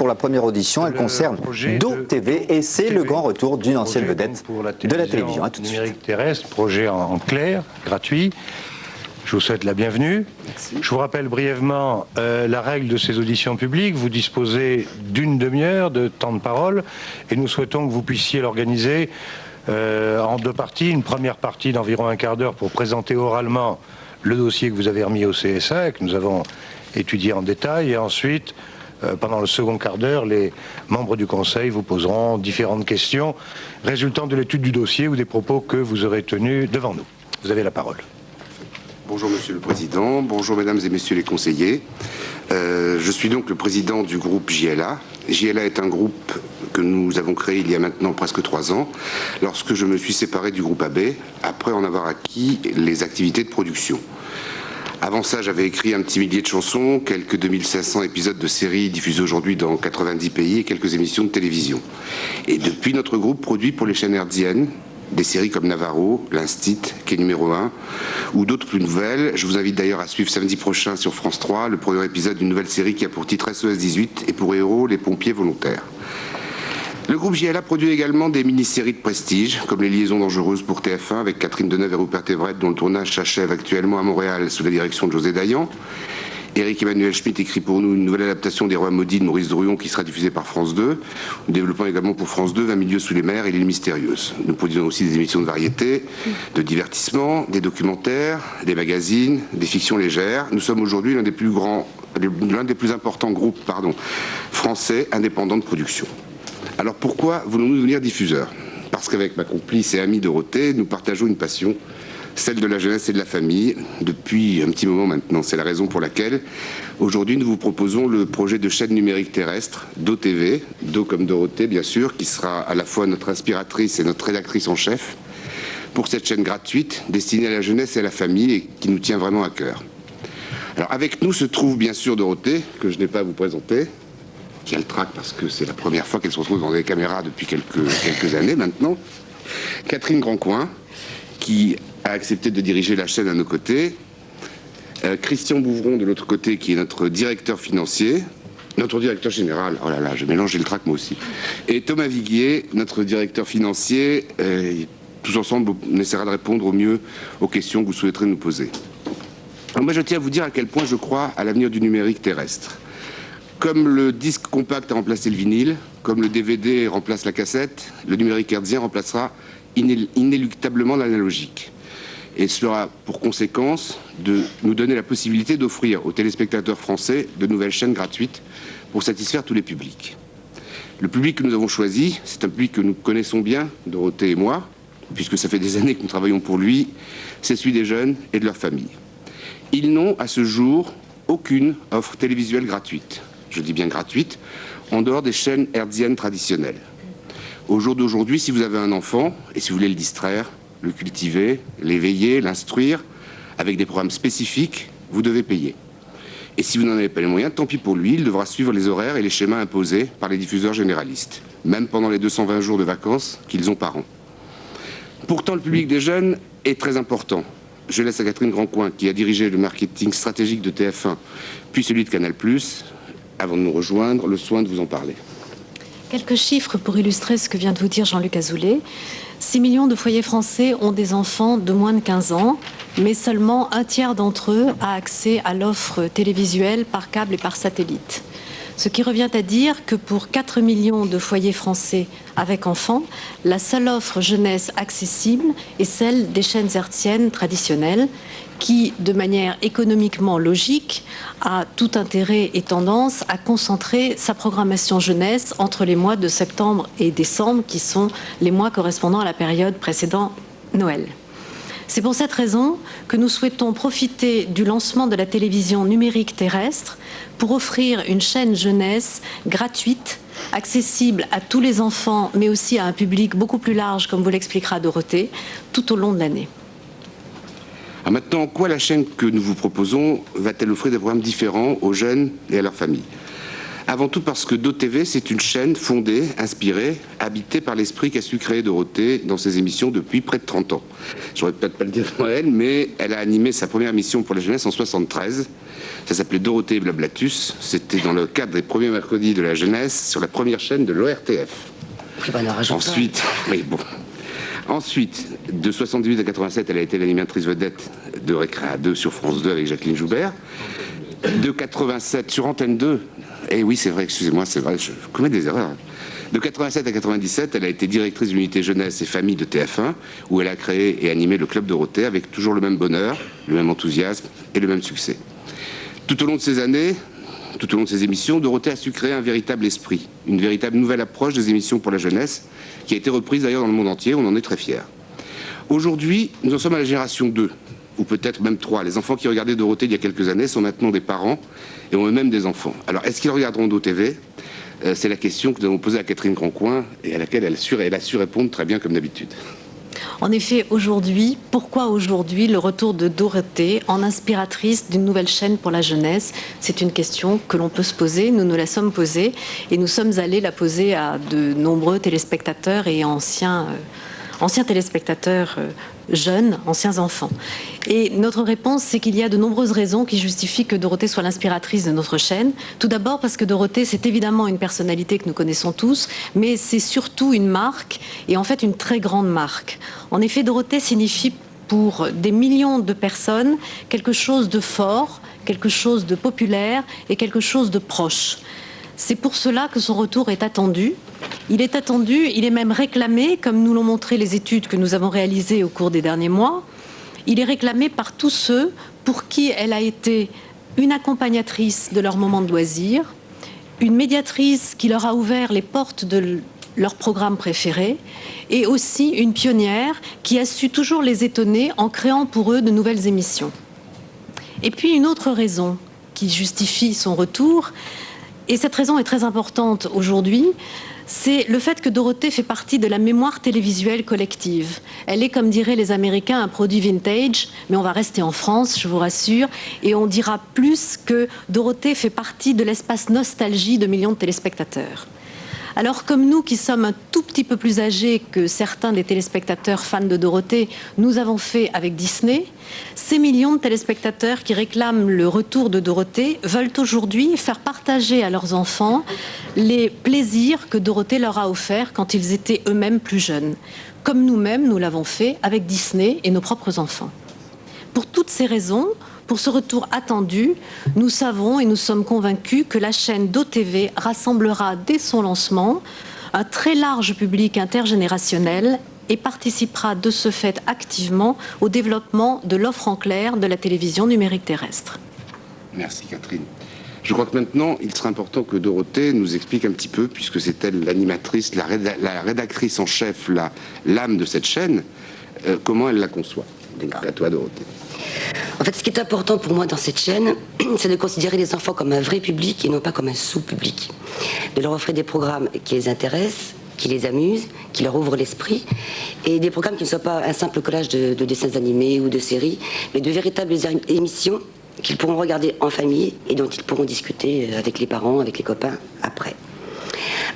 pour la première audition. Elle concerne DoTV et c'est le grand retour d'une ancienne vedette de la télévision. À tout de suite. Numérique terrestre, projet en clair, gratuit. Je vous souhaite la bienvenue. Merci. Je vous rappelle brièvement la règle de ces auditions publiques. Vous disposez d'une demi-heure de temps de parole et nous souhaitons que vous puissiez l'organiser en deux parties. Une première partie d'environ un quart d'heure pour présenter oralement le dossier que vous avez remis au CSA et que nous avons étudié en détail. Et ensuite, pendant le second quart d'heure, les membres du Conseil vous poseront différentes questions résultant de l'étude du dossier ou des propos que vous aurez tenus devant nous. Vous avez la parole. Bonjour Monsieur le Président, bonjour Mesdames et Messieurs les conseillers. Je suis donc le président du groupe JLA. JLA est un groupe que nous avons créé il y a maintenant presque 3 ans, lorsque je me suis séparé du groupe AB, après en avoir acquis les activités de production. Avant ça, j'avais écrit un petit millier de chansons, quelques 2500 épisodes de séries diffusés aujourd'hui dans 90 pays et quelques émissions de télévision. Et depuis, notre groupe produit pour les chaînes hertziennes des séries comme Navarro, l'Instit, qui est numéro 1, ou d'autres plus nouvelles. Je vous invite d'ailleurs à suivre samedi prochain sur France 3 le premier épisode d'une nouvelle série qui a pour titre SOS 18 et pour héros les pompiers volontaires. Le groupe JLA produit également des mini-séries de prestige, comme Les Liaisons dangereuses pour TF1 avec Catherine Deneuve et Rupert Everett, dont le tournage s'achève actuellement à Montréal sous la direction de José Dayan. Éric Emmanuel Schmitt écrit pour nous une nouvelle adaptation des Rois maudits de Maurice Druon qui sera diffusée par France 2. Nous développons également pour France 2 20 milieux sous les mers et l'île mystérieuse. Nous produisons aussi des émissions de variété, de divertissement, des documentaires, des magazines, des fictions légères. Nous sommes aujourd'hui l'un des plus importants groupes français indépendants de production. Alors pourquoi voulons-nous devenir diffuseurs? Parce qu'avec ma complice et amie Dorothée, nous partageons une passion, celle de la jeunesse et de la famille, depuis un petit moment maintenant. C'est la raison pour laquelle, aujourd'hui, nous vous proposons le projet de chaîne numérique terrestre, DoTV, Do comme Dorothée, bien sûr, qui sera à la fois notre inspiratrice et notre rédactrice en chef, pour cette chaîne gratuite, destinée à la jeunesse et à la famille, et qui nous tient vraiment à cœur. Alors, avec nous se trouve, bien sûr, Dorothée, que je n'ai pas à vous présenter, qui a le trac parce que c'est la première fois qu'elle se retrouve dans des caméras depuis quelques années maintenant, Catherine Grandcoin, qui a accepté de diriger la chaîne à nos côtés, Christian Bouvron de l'autre côté qui est notre directeur financier, notre directeur général, oh là là, je mélange, j'ai le trac moi aussi, et Thomas Viguier, notre directeur financier. Tous ensemble, on essaiera de répondre au mieux aux questions que vous souhaiterez nous poser. Alors moi je tiens à vous dire à quel point je crois à l'avenir du numérique terrestre. Comme le disque compact a remplacé le vinyle, comme le DVD remplace la cassette, le numérique hertzien remplacera inéluctablement l'analogique. Et cela aura pour conséquence de nous donner la possibilité d'offrir aux téléspectateurs français de nouvelles chaînes gratuites pour satisfaire tous les publics. Le public que nous avons choisi, c'est un public que nous connaissons bien, Dorothée et moi, puisque ça fait des années que nous travaillons pour lui, c'est celui des jeunes et de leurs familles. Ils n'ont à ce jour aucune offre télévisuelle gratuite. Je dis bien gratuite, en dehors des chaînes hertziennes traditionnelles. Au jour d'aujourd'hui, si vous avez un enfant, et si vous voulez le distraire, le cultiver, l'éveiller, l'instruire, avec des programmes spécifiques, vous devez payer. Et si vous n'en avez pas les moyens, tant pis pour lui, il devra suivre les horaires et les schémas imposés par les diffuseurs généralistes, même pendant les 220 jours de vacances qu'ils ont par an. Pourtant, le public des jeunes est très important. Je laisse à Catherine Grandcoin, qui a dirigé le marketing stratégique de TF1, puis celui de Canal+, avant de nous rejoindre, le soin de vous en parler. Quelques chiffres pour illustrer ce que vient de vous dire Jean-Luc Azoulay. 6 millions de foyers français ont des enfants de moins de 15 ans, mais seulement un tiers d'entre eux a accès à l'offre télévisuelle par câble et par satellite. Ce qui revient à dire que pour 4 millions de foyers français avec enfants, la seule offre jeunesse accessible est celle des chaînes hertziennes traditionnelles qui, de manière économiquement logique, a tout intérêt et tendance à concentrer sa programmation jeunesse entre les mois de septembre et décembre, qui sont les mois correspondant à la période précédant Noël. C'est pour cette raison que nous souhaitons profiter du lancement de la télévision numérique terrestre pour offrir une chaîne jeunesse gratuite, accessible à tous les enfants, mais aussi à un public beaucoup plus large, comme vous l'expliquera Dorothée, tout au long de l'année. Alors maintenant, en quoi la chaîne que nous vous proposons va-t-elle offrir des programmes différents aux jeunes et à leurs familles? Avant tout parce que DoTV, c'est une chaîne fondée, inspirée, habitée par l'esprit qu'a su créer Dorothée dans ses émissions depuis près de 30 ans. J'aurais peut-être pas le dire pour elle, mais elle a animé sa première émission pour la jeunesse en 73. Ça s'appelait Dorothée et Blablatus. C'était dans le cadre des premiers mercredis de la jeunesse sur la première chaîne de l'ORTF. Ensuite, oui, bon. Ensuite, de 78 à 87, elle a été l'animatrice vedette de Récréa 2 sur France 2 avec Jacqueline Joubert. De 87 sur Antenne 2, et oui c'est vrai, excusez-moi, c'est vrai, je commets des erreurs. De 87 à 97, elle a été directrice de l'unité jeunesse et famille de TF1, où elle a créé et animé le Club Dorothée avec toujours le même bonheur, le même enthousiasme et le même succès. Tout au long de ces années, tout au long de ces émissions, Dorothée a su créer un véritable esprit, une véritable nouvelle approche des émissions pour la jeunesse, qui a été reprise d'ailleurs dans le monde entier, on en est très fiers. Aujourd'hui, nous en sommes à la génération 2, ou peut-être même 3. Les enfants qui regardaient Dorothée il y a quelques années sont maintenant des parents et ont eux-mêmes des enfants. Alors, est-ce qu'ils regarderont DoTV ? C'est la question que nous avons posée à Catherine Grandcoin et à laquelle elle a su répondre très bien comme d'habitude. En effet, aujourd'hui, pourquoi aujourd'hui le retour de Dorothée en inspiratrice d'une nouvelle chaîne pour la jeunesse? C'est une question que l'on peut se poser, nous nous la sommes posée et nous sommes allés la poser à de nombreux téléspectateurs et anciens téléspectateurs jeunes, anciens enfants. Et notre réponse, c'est qu'il y a de nombreuses raisons qui justifient que Dorothée soit l'inspiratrice de notre chaîne. Tout d'abord parce que Dorothée, c'est évidemment une personnalité que nous connaissons tous, mais c'est surtout une marque, et en fait une très grande marque. En effet, Dorothée signifie pour des millions de personnes quelque chose de fort, quelque chose de populaire et quelque chose de proche. C'est pour cela que son retour est attendu. Il est attendu, il est même réclamé, comme nous l'ont montré les études que nous avons réalisées au cours des derniers mois. Il est réclamé par tous ceux pour qui elle a été une accompagnatrice de leur moment de loisir, une médiatrice qui leur a ouvert les portes de leur programme préféré, et aussi une pionnière qui a su toujours les étonner en créant pour eux de nouvelles émissions. Et puis une autre raison qui justifie son retour, et cette raison est très importante aujourd'hui, c'est le fait que Dorothée fait partie de la mémoire télévisuelle collective. Elle est, comme diraient les Américains, un produit vintage, mais on va rester en France, je vous rassure, et on dira plus que Dorothée fait partie de l'espace nostalgie de millions de téléspectateurs. Alors comme nous qui sommes un tout petit peu plus âgés que certains des téléspectateurs fans de Dorothée, nous avons fait avec Disney, ces millions de téléspectateurs qui réclament le retour de Dorothée veulent aujourd'hui faire partager à leurs enfants les plaisirs que Dorothée leur a offerts quand ils étaient eux-mêmes plus jeunes. Comme nous-mêmes, nous l'avons fait avec Disney et nos propres enfants. Pour toutes ces raisons, pour ce retour attendu, nous savons et nous sommes convaincus que la chaîne DoTV rassemblera dès son lancement un très large public intergénérationnel et participera de ce fait activement au développement de l'offre en clair de la télévision numérique terrestre. Merci Catherine. Je crois que maintenant, il sera important que Dorothée nous explique un petit peu, puisque c'est elle l'animatrice, la rédactrice en chef, l'âme de cette chaîne, comment elle la conçoit. Donc à toi Dorothée. En fait, ce qui est important pour moi dans cette chaîne, c'est de considérer les enfants comme un vrai public et non pas comme un sous-public. De leur offrir des programmes qui les intéressent, qui les amusent, qui leur ouvrent l'esprit, et des programmes qui ne soient pas un simple collage de dessins animés ou de séries, mais de véritables émissions qu'ils pourront regarder en famille et dont ils pourront discuter avec les parents, avec les copains, après.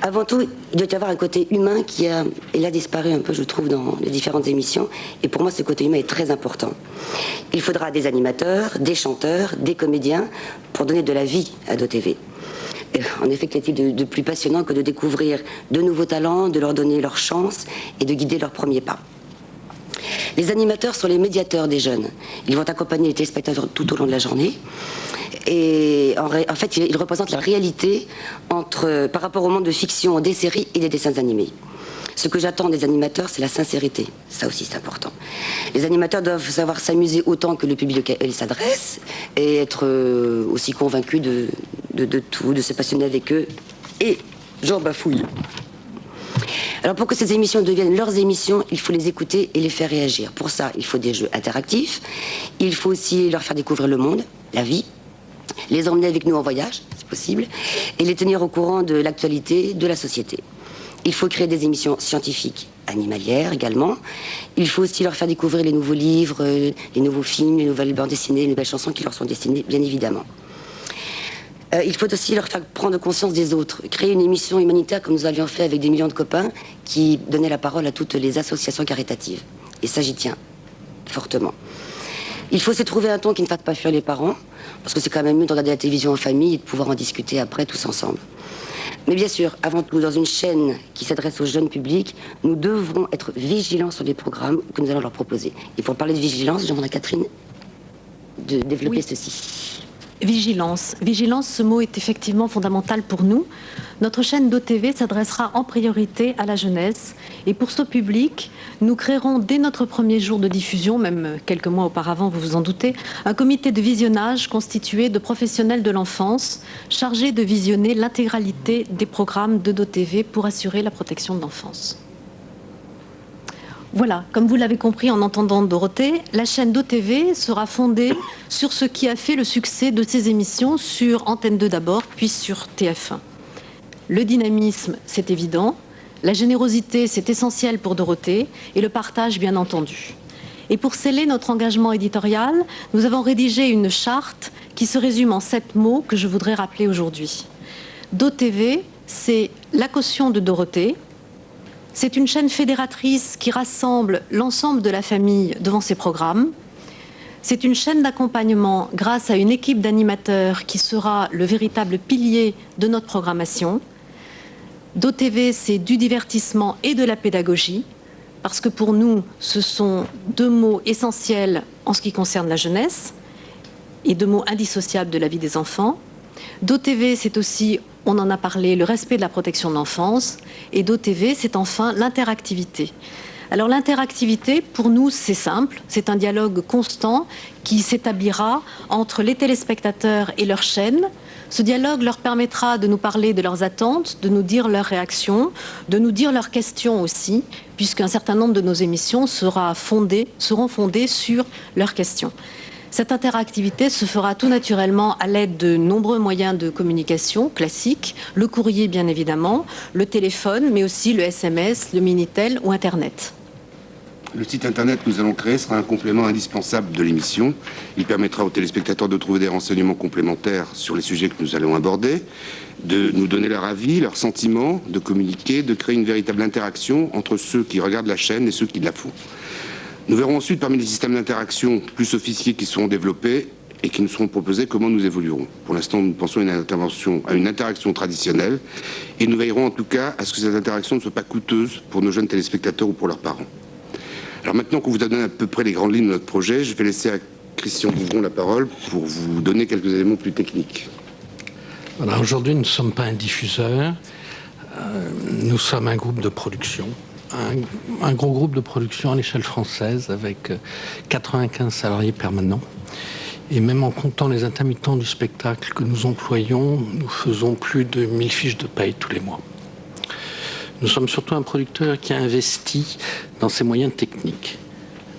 Avant tout, il doit y avoir un côté humain qui a disparu un peu, je trouve, dans les différentes émissions. Et pour moi, ce côté humain est très important. Il faudra des animateurs, des chanteurs, des comédiens pour donner de la vie à DoTV. En effet, qu'est-il de plus passionnant que de découvrir de nouveaux talents, de leur donner leur chance et de guider leurs premiers pas. Les animateurs sont les médiateurs des jeunes. Ils vont accompagner les téléspectateurs tout au long de la journée. Et en fait, ils représentent la réalité par rapport au monde de fiction, des séries et des dessins animés. Ce que j'attends des animateurs, c'est la sincérité. Ça aussi, c'est important. Les animateurs doivent savoir s'amuser autant que le public auquel ils s'adressent et être aussi convaincus de tout, de se passionner avec eux. Et j'en bafouille. Alors pour que ces émissions deviennent leurs émissions, il faut les écouter et les faire réagir. Pour ça, il faut des jeux interactifs. Il faut aussi leur faire découvrir le monde, la vie, les emmener avec nous en voyage, c'est possible, et les tenir au courant de l'actualité de la société. Il faut créer des émissions scientifiques, animalières également. Il faut aussi leur faire découvrir les nouveaux livres, les nouveaux films, les nouvelles bandes dessinées, les nouvelles chansons qui leur sont destinées, bien évidemment. Il faut aussi leur faire prendre conscience des autres, créer une émission humanitaire comme nous avions fait avec des millions de copains qui donnaient la parole à toutes les associations caritatives. Et ça, j'y tiens fortement. Il faut aussi trouver un ton qui ne fasse pas fuir les parents, parce que c'est quand même mieux de regarder la télévision en famille et de pouvoir en discuter après tous ensemble. Mais bien sûr, avant tout, dans une chaîne qui s'adresse au jeune public, nous devrons être vigilants sur les programmes que nous allons leur proposer. Et pour parler de vigilance, je demande à Catherine de développer ceci. Vigilance. Vigilance, ce mot est effectivement fondamental pour nous. Notre chaîne d'OTV s'adressera en priorité à la jeunesse. Et pour ce public, nous créerons dès notre premier jour de diffusion, même quelques mois auparavant, vous vous en doutez, un comité de visionnage constitué de professionnels de l'enfance chargés de visionner l'intégralité des programmes de DOTV pour assurer la protection de l'enfance. Voilà, comme vous l'avez compris en entendant Dorothée, la chaîne d'OTV sera fondée sur ce qui a fait le succès de ses émissions sur Antenne 2 d'abord, puis sur TF1. Le dynamisme, c'est évident, la générosité, c'est essentiel pour Dorothée, et le partage, bien entendu. Et pour sceller notre engagement éditorial, nous avons rédigé une charte qui se résume en 7 mots que je voudrais rappeler aujourd'hui. DOTV, c'est la caution de Dorothée. C'est une chaîne fédératrice qui rassemble l'ensemble de la famille devant ses programmes. C'est une chaîne d'accompagnement grâce à une équipe d'animateurs qui sera le véritable pilier de notre programmation. DOTV, c'est du divertissement et de la pédagogie, parce que pour nous, ce sont 2 mots essentiels en ce qui concerne la jeunesse et 2 mots indissociables de la vie des enfants. DOTV, c'est aussi, on en a parlé, le respect de la protection de l'enfance. Et DOTV, c'est enfin l'interactivité. Alors l'interactivité, pour nous, c'est simple. C'est un dialogue constant qui s'établira entre les téléspectateurs et leur chaîne. Ce dialogue leur permettra de nous parler de leurs attentes, de nous dire leurs réactions, de nous dire leurs questions aussi, puisqu'un certain nombre de nos émissions seront fondées sur leurs questions. Cette interactivité se fera tout naturellement à l'aide de nombreux moyens de communication classiques, le courrier bien évidemment, le téléphone, mais aussi le SMS, le Minitel ou Internet. Le site internet que nous allons créer sera un complément indispensable de l'émission. Il permettra aux téléspectateurs de trouver des renseignements complémentaires sur les sujets que nous allons aborder, de nous donner leur avis, leurs sentiments, de communiquer, de créer une véritable interaction entre ceux qui regardent la chaîne et ceux qui la font. Nous verrons ensuite parmi les systèmes d'interaction plus sophistiqués qui seront développés et qui nous seront proposés comment nous évoluerons. Pour l'instant, nous pensons à une interaction traditionnelle et nous veillerons en tout cas à ce que cette interaction ne soit pas coûteuse pour nos jeunes téléspectateurs ou pour leurs parents. Alors maintenant qu'on vous a donné à peu près les grandes lignes de notre projet, je vais laisser à Christian Bouvron la parole pour vous donner quelques éléments plus techniques. Voilà, aujourd'hui, nous ne sommes pas un diffuseur, nous sommes un groupe de production. Un gros groupe de production à l'échelle française avec 95 salariés permanents. Et même en comptant les intermittents du spectacle que nous employons, nous faisons plus de 1000 fiches de paye tous les mois. Nous sommes surtout un producteur qui a investi dans ses moyens techniques.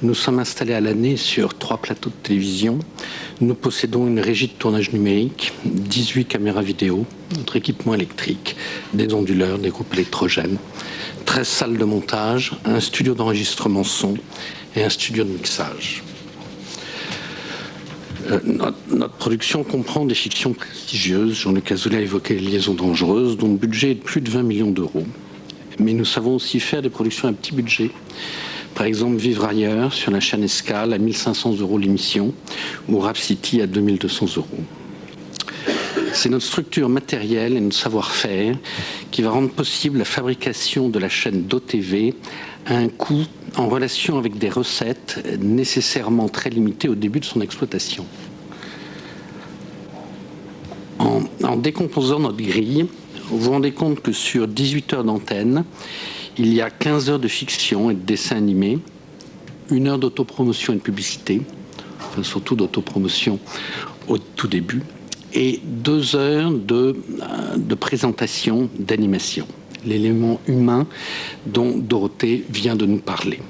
Nous sommes installés à l'année sur 3 plateaux de télévision. Nous possédons une régie de tournage numérique, 18 caméras vidéo, notre équipement électrique, des onduleurs, des groupes électrogènes, 13 salles de montage, un studio d'enregistrement son et un studio de mixage. Notre production comprend des fictions prestigieuses. Jean-Luc Azoulay a évoqué Les Liaisons dangereuses, dont le budget est de plus de 20 millions d'euros. Mais nous savons aussi faire des productions à petit budget. Par exemple, Vivre ailleurs sur la chaîne Escale à 1500 € l'émission ou Rap City à 2200 €. C'est notre structure matérielle et notre savoir-faire qui va rendre possible la fabrication de la chaîne DOTV à un coût en relation avec des recettes nécessairement très limitées au début de son exploitation. En décomposant notre grille, vous vous rendez compte que sur 18 heures d'antenne, il y a 15 heures de fiction et de dessin animé, 1 heure d'autopromotion et de publicité, enfin surtout d'autopromotion au tout début, et 2 heures de présentation, d'animation, l'élément humain dont Dorothée vient de nous parler.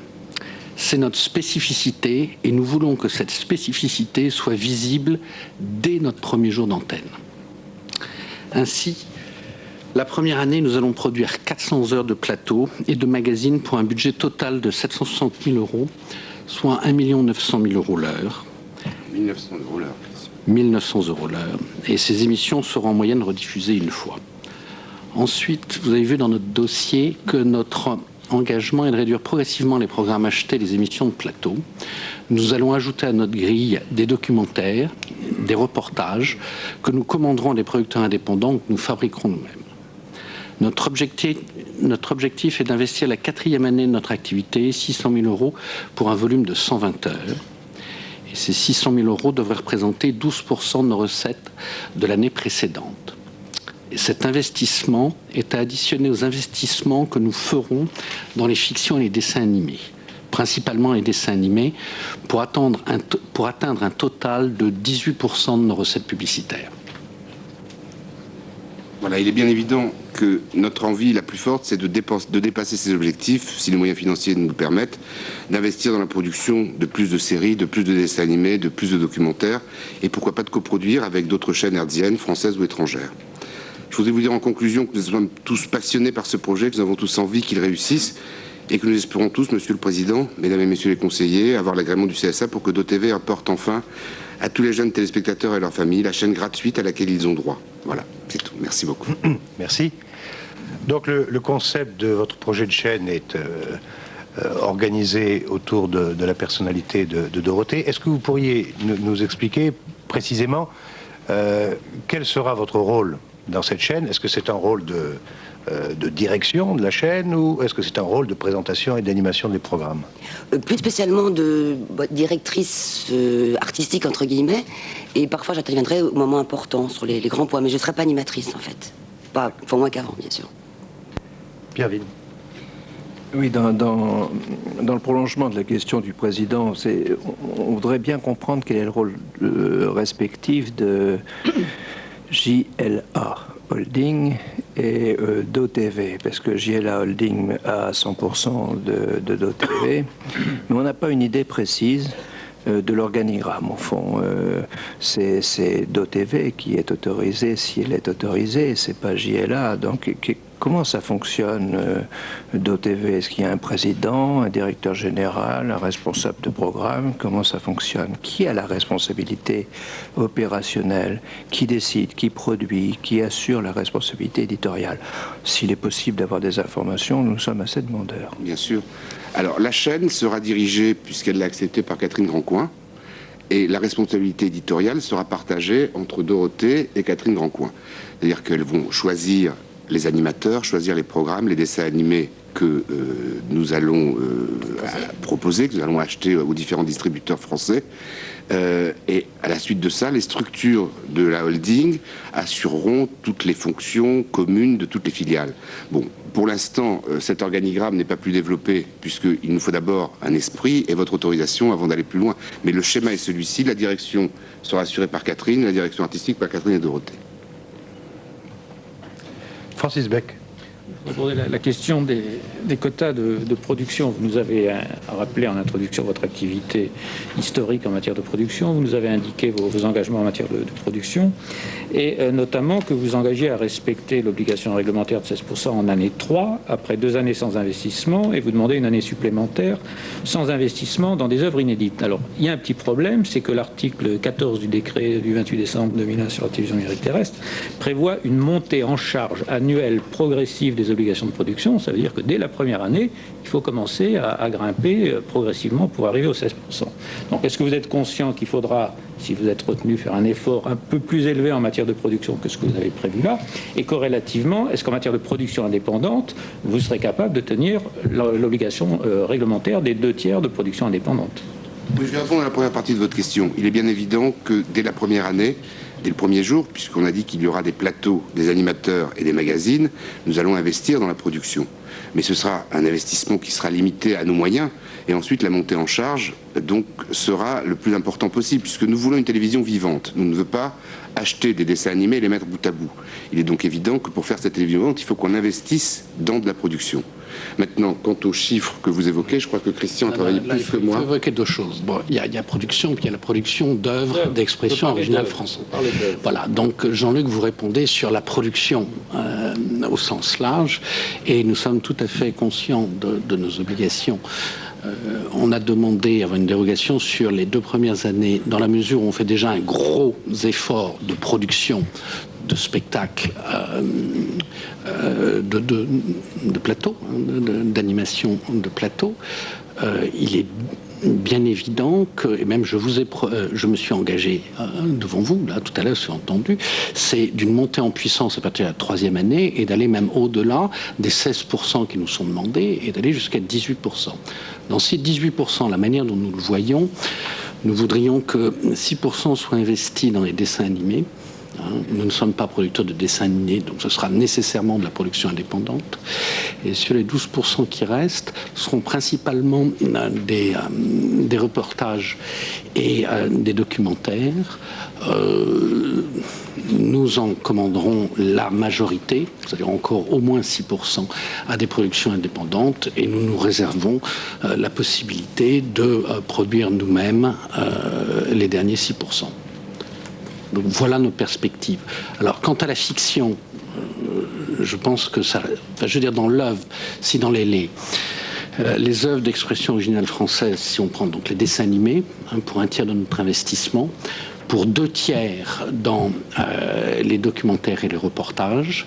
C'est notre spécificité et nous voulons que cette spécificité soit visible dès notre premier jour d'antenne. Ainsi, la première année, nous allons produire 400 heures de plateau et de magazine pour un budget total de 760 000 €, soit 1 900 000 € l'heure. 1 900 € l'heure. 1900 € l'heure. Et ces émissions seront en moyenne rediffusées une fois. Ensuite, vous avez vu dans notre dossier que notre engagement est de réduire progressivement les programmes achetés, les émissions de plateau. Nous allons ajouter à notre grille des documentaires, des reportages que nous commanderons à des producteurs indépendants que nous fabriquerons nous-mêmes. Notre objectif est d'investir la 4e année de notre activité, 600 000 € pour un volume de 120 heures. Et ces 600 000 € devraient représenter 12% de nos recettes de l'année précédente. Et cet investissement est à additionner aux investissements que nous ferons dans les fictions et les dessins animés, principalement les dessins animés, pour atteindre un total de 18% de nos recettes publicitaires. Voilà, il est bien évident que notre envie la plus forte, c'est de dépasser ces objectifs, si les moyens financiers nous le permettent, d'investir dans la production de plus de séries, de plus de dessins animés, de plus de documentaires, et pourquoi pas de coproduire avec d'autres chaînes hertziennes, françaises ou étrangères. Je voudrais vous dire en conclusion que nous sommes tous passionnés par ce projet, que nous avons tous envie qu'il réussisse, et que nous espérons tous, Monsieur le Président, Mesdames et Messieurs les conseillers, avoir l'agrément du CSA pour que DoTV apporte enfin à tous les jeunes téléspectateurs et leurs familles la chaîne gratuite à laquelle ils ont droit. Voilà, c'est tout. Merci beaucoup. Merci. Donc le concept de votre projet de chaîne est organisé autour de la personnalité de Dorothée. Est-ce que vous pourriez nous expliquer précisément quel sera votre rôle dans cette chaîne? Est-ce que c'est un rôle de direction de la chaîne ou est-ce que c'est un rôle de présentation et d'animation des programmes? Plus spécialement de directrice artistique, entre guillemets, et parfois j'interviendrai au moment important sur les grands points, mais je ne serai pas animatrice en fait. Pas pour moins qu'avant, bien sûr. Pierre Ville. Oui, dans le prolongement de la question du président, on voudrait bien comprendre quel est le rôle respectif de JLA Holding et DoTV, parce que JLA Holding a 100% de DoTV, mais on n'a pas une idée précise de l'organigramme. Au fond, c'est DoTV qui est autorisé, si elle est autorisée, c'est pas JLA. Donc, comment ça fonctionne, DoTV? Est-ce qu'il y a un président, un directeur général, un responsable de programme? Comment ça fonctionne? Qui a la responsabilité opérationnelle? Qui décide? Qui produit? Qui assure la responsabilité éditoriale? S'il est possible d'avoir des informations, nous sommes assez demandeurs. Bien sûr. Alors, la chaîne sera dirigée, puisqu'elle l'a acceptée, par Catherine Grandcoin, et la responsabilité éditoriale sera partagée entre Dorothée et Catherine Grandcoin. C'est-à-dire qu'elles vont choisir les animateurs, choisir les programmes, les dessins animés que nous allons proposer, que nous allons acheter aux différents distributeurs français. Et à la suite de ça, les structures de la holding assureront toutes les fonctions communes de toutes les filiales. Bon, pour l'instant, cet organigramme n'est pas plus développé puisqu'il nous faut d'abord un esprit et votre autorisation avant d'aller plus loin. Mais le schéma est celui-ci, la direction sera assurée par Catherine, la direction artistique par Catherine et Dorothée. Francis Beck. Pour la question des quotas de production, vous nous avez rappelé en introduction votre activité historique en matière de production, vous nous avez indiqué vos engagements en matière de production, et notamment que vous engagez à respecter l'obligation réglementaire de 16% en année 3, après 2 années sans investissement, et vous demandez une année supplémentaire sans investissement dans des œuvres inédites. Alors, il y a un petit problème, c'est que l'article 14 du décret du 28 décembre 2001 sur la télévision numérique terrestre prévoit une montée en charge annuelle progressive des obligations de production. Ça veut dire que dès la première année, il faut commencer à grimper progressivement pour arriver aux 16%. Donc, est-ce que vous êtes conscient qu'il faudra, si vous êtes retenu, faire un effort un peu plus élevé en matière de production que ce que vous avez prévu là? Et corrélativement, est-ce qu'en matière de production indépendante, vous serez capable de tenir l'obligation réglementaire des 2/3 de production indépendante? Oui, je vais répondre à la première partie de votre question. Il est bien évident que dès la première année, dès le premier jour, puisqu'on a dit qu'il y aura des plateaux, des animateurs et des magazines, nous allons investir dans la production. Mais ce sera un investissement qui sera limité à nos moyens. Et ensuite, la montée en charge donc, sera le plus important possible, puisque nous voulons une télévision vivante. Nous ne voulons pas acheter des dessins animés et les mettre bout à bout. Il est donc évident que pour faire cette télévision vivante, il faut qu'on investisse dans de la production. Maintenant, quant aux chiffres que vous évoquez, je crois que Christian a travaillé plus que moi. Il faut évoquer 2 choses. Bon, il y a production, puis il y a la production d'œuvres d'expression originale française. Voilà, donc Jean-Luc, vous répondez sur la production au sens large, et nous sommes tout à fait conscients de nos obligations on a demandé avoir une dérogation sur les 2 premières années, dans la mesure où on fait déjà un gros effort de production de spectacles, de plateau, d'animation de plateau. Il est bien évident que, et même je me suis engagé devant vous, là, tout à l'heure, c'est entendu, c'est d'une montée en puissance à partir de la 3e année et d'aller même au-delà des 16% qui nous sont demandés et d'aller jusqu'à 18%. Dans ces 18%, la manière dont nous le voyons, nous voudrions que 6% soient investis dans les dessins animés. Nous ne sommes pas producteurs de dessins animés, donc ce sera nécessairement de la production indépendante. Et sur les 12% qui restent, seront principalement des reportages et des documentaires. Nous en commanderons la majorité, c'est-à-dire encore au moins 6% à des productions indépendantes, et nous nous réservons la possibilité de produire nous-mêmes les derniers 6%. Donc voilà nos perspectives. Alors quant à la fiction, je pense que ça... Enfin, je veux dire, dans l'œuvre, si dans les œuvres d'expression originale française, si on prend donc les dessins animés, pour 1/3 de notre investissement, pour 2/3 dans les documentaires et les reportages,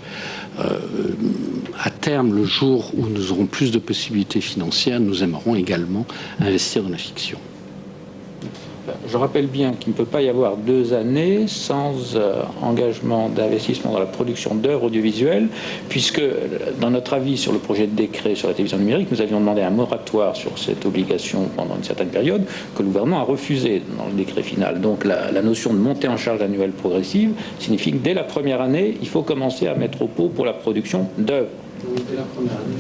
à terme, le jour où nous aurons plus de possibilités financières, nous aimerons également investir dans la fiction. Je rappelle bien qu'il ne peut pas y avoir 2 années sans engagement d'investissement dans la production d'œuvres audiovisuelles, puisque dans notre avis sur le projet de décret sur la télévision numérique, nous avions demandé un moratoire sur cette obligation pendant une certaine période, que le gouvernement a refusé dans le décret final. Donc la notion de montée en charge annuelle progressive signifie que dès la première année, il faut commencer à mettre au pot pour la production d'œuvres. Dès la première année,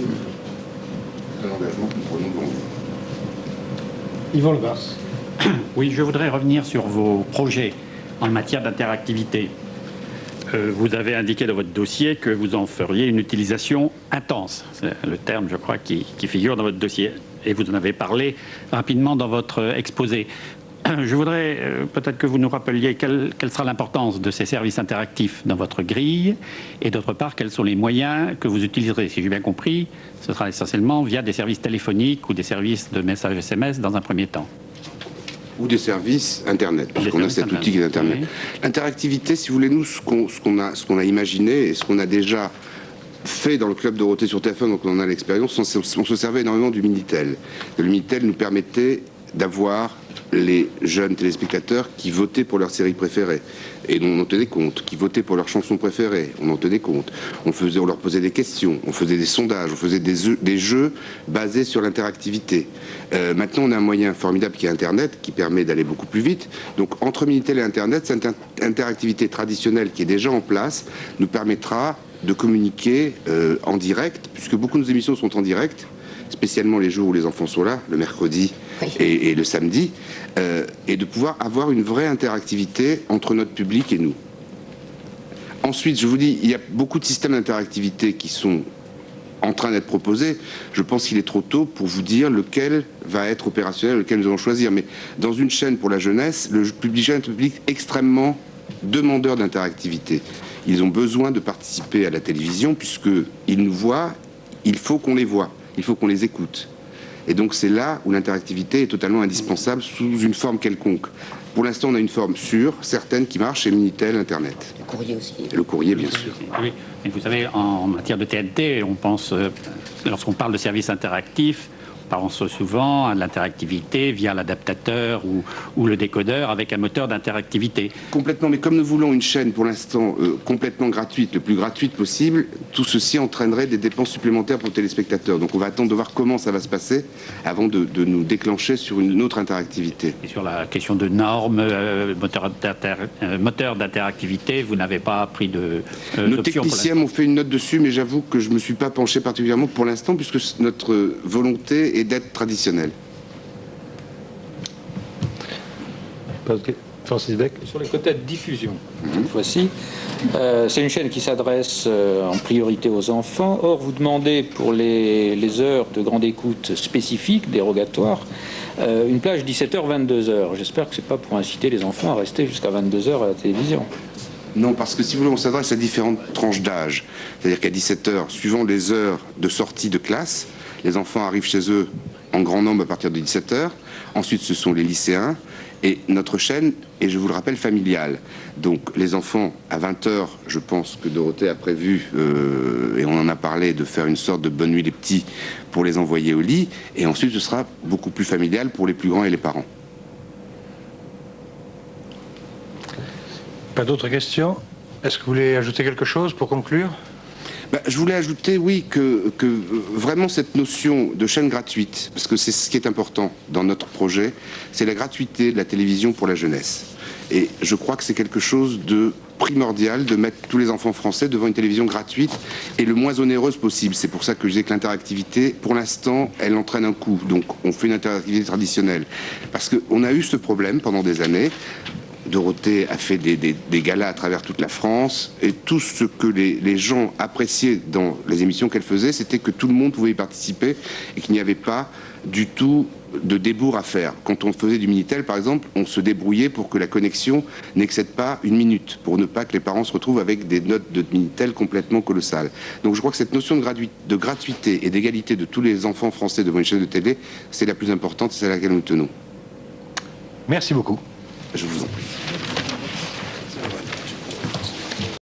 c'est un engagement que nous prenons devant vous. Yvon Le Bars. Oui, je voudrais revenir sur vos projets en matière d'interactivité. Vous avez indiqué dans votre dossier que vous en feriez une utilisation intense. C'est le terme, je crois, qui figure dans votre dossier. Et vous en avez parlé rapidement dans votre exposé. Je voudrais peut-être que vous nous rappeliez quelle sera l'importance de ces services interactifs dans votre grille, et d'autre part, quels sont les moyens que vous utiliserez. Si j'ai bien compris, ce sera essentiellement via des services téléphoniques ou des services de messages SMS dans un premier temps. Ou des services Internet, parce qu'on a cet outil qui est Internet. Oui. L'interactivité, si vous voulez, nous, ce qu'on a imaginé et ce qu'on a déjà fait dans le club Dorothée sur TF1, donc on en a l'expérience, on se servait énormément du Minitel. Le Minitel nous permettait d'avoir les jeunes téléspectateurs qui votaient pour leur série préférée et dont on en tenait compte, qui votaient pour leur chanson préférée, on en tenait compte. On leur posait des questions, on faisait des sondages, on faisait des jeux basés sur l'interactivité. Maintenant, on a un moyen formidable qui est Internet, qui permet d'aller beaucoup plus vite. Donc, entre Minitel et Internet, cette interactivité traditionnelle qui est déjà en place nous permettra de communiquer en direct, puisque beaucoup de nos émissions sont en direct, spécialement les jours où les enfants sont là, le mercredi et le samedi, et de pouvoir avoir une vraie interactivité entre notre public et nous. Ensuite, je vous dis, il y a beaucoup de systèmes d'interactivité qui sont en train d'être proposés. Je pense qu'il est trop tôt pour vous dire lequel va être opérationnel, lequel nous allons choisir. Mais dans une chaîne pour la jeunesse, le public jeune est un public extrêmement demandeur d'interactivité. Ils ont besoin de participer à la télévision puisqu'ils nous voient, il faut qu'on les voie. Il faut qu'on les écoute. Et donc c'est là où l'interactivité est totalement indispensable sous une forme quelconque. Pour l'instant, on a une forme sûre, certaine, qui marche chez Minitel, Internet. Le courrier aussi. Et le courrier, bien sûr. Oui, et vous savez, en matière de TNT, on pense, lorsqu'on parle de services interactifs, on pense souvent à l'interactivité via l'adaptateur ou le décodeur avec un moteur d'interactivité. Complètement, mais comme nous voulons une chaîne pour l'instant complètement gratuite, le plus gratuite possible, tout ceci entraînerait des dépenses supplémentaires pour le téléspectateur. Donc on va attendre de voir comment ça va se passer avant de nous déclencher sur une autre interactivité. Et sur la question de normes, moteur d'interactivité, vous n'avez pas pris de nos techniciens m'ont fait une note dessus, mais j'avoue que je ne me suis pas penché particulièrement pour l'instant, puisque notre volonté est d'être traditionnel. Francis Beck. Sur les quotas de diffusion, cette fois-ci, c'est une chaîne qui s'adresse en priorité aux enfants. Or, vous demandez pour les heures de grande écoute spécifiques, dérogatoires, une plage 17h-22h. J'espère que ce n'est pas pour inciter les enfants à rester jusqu'à 22h à la télévision. Non, parce que si vous voulez, on s'adresse à différentes tranches d'âge. C'est-à-dire qu'à 17h, suivant les heures de sortie de classe, les enfants arrivent chez eux en grand nombre à partir de 17h. Ensuite, ce sont les lycéens. Et notre chaîne est, je vous le rappelle, familiale. Donc les enfants, à 20h, je pense que Dorothée a prévu, et on en a parlé, de faire une sorte de bonne nuit les petits pour les envoyer au lit. Et ensuite, ce sera beaucoup plus familial pour les plus grands et les parents. Pas d'autres questions? Est-ce que vous voulez ajouter quelque chose pour conclure? Je voulais ajouter, oui, que vraiment cette notion de chaîne gratuite, parce que c'est ce qui est important dans notre projet, c'est la gratuité de la télévision pour la jeunesse. Et je crois que c'est quelque chose de primordial de mettre tous les enfants français devant une télévision gratuite et le moins onéreuse possible. C'est pour ça que je disais que l'interactivité, pour l'instant, elle entraîne un coût. Donc on fait une interactivité traditionnelle. Parce qu'on a eu ce problème pendant des années. Dorothée a fait des galas à travers toute la France, et tout ce que les gens appréciaient dans les émissions qu'elle faisait, c'était que tout le monde pouvait y participer et qu'il n'y avait pas du tout de débours à faire. Quand on faisait du Minitel, par exemple, on se débrouillait pour que la connexion n'excède pas 1 minute, pour ne pas que les parents se retrouvent avec des notes de Minitel complètement colossales. Donc je crois que cette notion de gratuité et d'égalité de tous les enfants français devant une chaîne de télé, c'est la plus importante, c'est à laquelle nous tenons. Merci beaucoup. Je vous en prie.